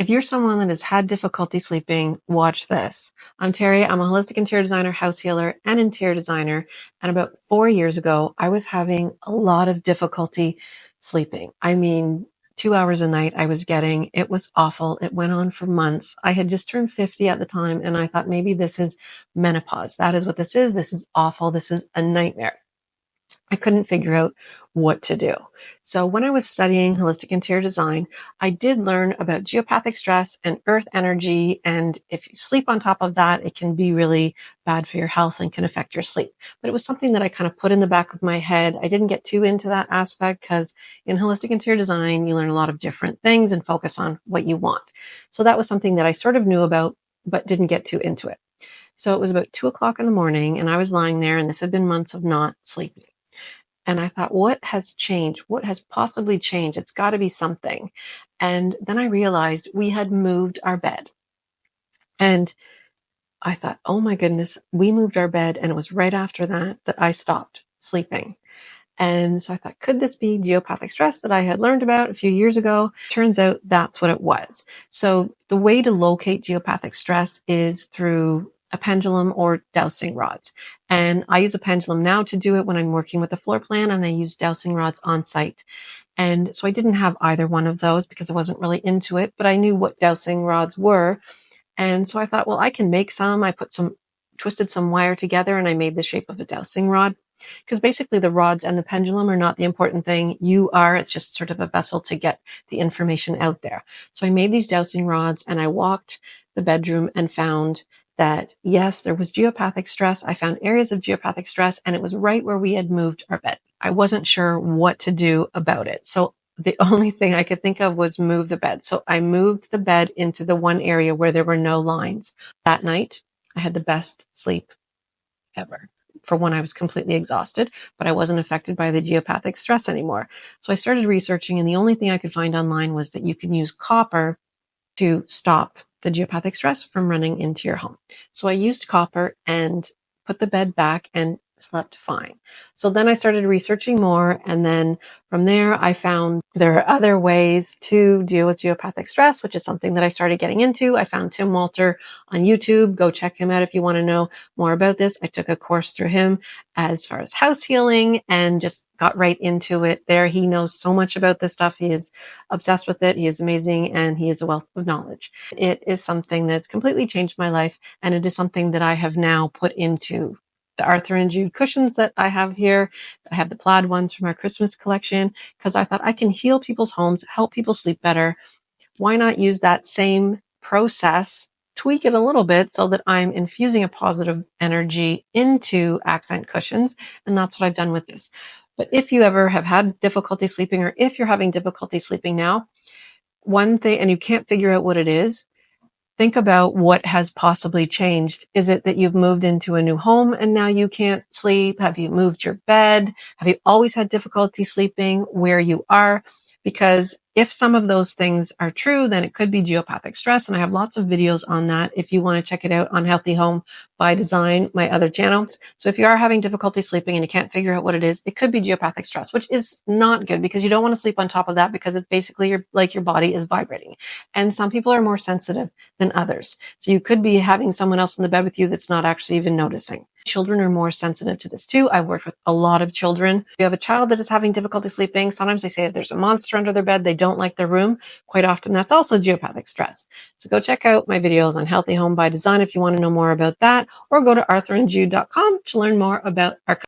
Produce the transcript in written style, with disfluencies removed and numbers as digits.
If you're someone that has had difficulty sleeping, watch this. I'm Terry. I'm a holistic interior designer, house healer, and interior designer. And about 4 years ago, I was having a lot of difficulty sleeping. I mean, 2 hours a night I was getting. It was awful. It went on for months. I had just turned 50 at the time, and I thought maybe this is menopause. That is what this is. This is awful. This is a nightmare. I couldn't figure out what to do. So when I was studying holistic interior design, I did learn about geopathic stress and earth energy. And if you sleep on top of that, it can be really bad for your health and can affect your sleep. But it was something that I kind of put in the back of my head. I didn't get too into that aspect because in holistic interior design, you learn a lot of different things and focus on what you want. So that was something that I sort of knew about, but didn't get too into it. So it was about 2 o'clock in the morning and I was lying there, and this had been months of not sleeping. And I thought, what has changed? What has possibly changed? It's got to be something. And then I realized we had moved our bed. And I thought, oh my goodness, we moved our bed. And it was right after that I stopped sleeping. And so I thought, could this be geopathic stress that I had learned about a few years ago? Turns out that's what it was. So the way to locate geopathic stress is through a pendulum or dowsing rods. And I use a pendulum now to do it when I'm working with the floor plan, and I use dowsing rods on site. And so I didn't have either one of those because I wasn't really into it, but I knew what dowsing rods were. And so I thought, well, I can make some. I twisted some wire together and I made the shape of a dowsing rod. Because basically the rods and the pendulum are not the important thing. You are. It's just sort of a vessel to get the information out there. So I made these dowsing rods and I walked the bedroom and found that, yes, there was geopathic stress. I found areas of geopathic stress, and it was right where we had moved our bed. I wasn't sure what to do about it. So the only thing I could think of was move the bed. So I moved the bed into the one area where there were no lines. That night, I had the best sleep ever. For one, I was completely exhausted, but I wasn't affected by the geopathic stress anymore. So I started researching, and the only thing I could find online was that you can use copper to stop the geopathic stress from running into your home. So I used copper and put the bed back and slept fine. So then I started researching more, and then from there I found there are other ways to deal with geopathic stress, which is something that I started getting into. I found Tim Walter on YouTube. Go check him out if you want to know more about this. I took a course through him as far as house healing and just got right into it there. He knows so much about this stuff. He is obsessed with it. He is amazing, and he is a wealth of knowledge. It is something that's completely changed my life, and it is something that I have now put into the Arthur and Jude cushions that I have here. I have the plaid ones from our Christmas collection because I thought I can heal people's homes, help people sleep better. Why not use that same process, tweak it a little bit so that I'm infusing a positive energy into accent cushions? And that's what I've done with this. But if you ever have had difficulty sleeping, or if you're having difficulty sleeping now, one thing, and you can't figure out what it is, think about what has possibly changed. Is it that you've moved into a new home and now you can't sleep? Have you moved your bed? Have you always had difficulty sleeping where you are? Because if some of those things are true, then it could be geopathic stress. And I have lots of videos on that if you want to check it out on Healthy Home by Design, my other channels. So if you are having difficulty sleeping and you can't figure out what it is, it could be geopathic stress, which is not good because you don't want to sleep on top of that because it's basically your body is vibrating. And some people are more sensitive than others. So you could be having someone else in the bed with you that's not actually even noticing. Children are more sensitive to this too. I've worked with a lot of children. If you have a child that is having difficulty sleeping, sometimes they say there's a monster under their bed. They don't like their room. Quite often that's also geopathic stress. So go check out my videos on Healthy Home by Design if you want to know more about that, or go to arthurandjude.com to learn more about our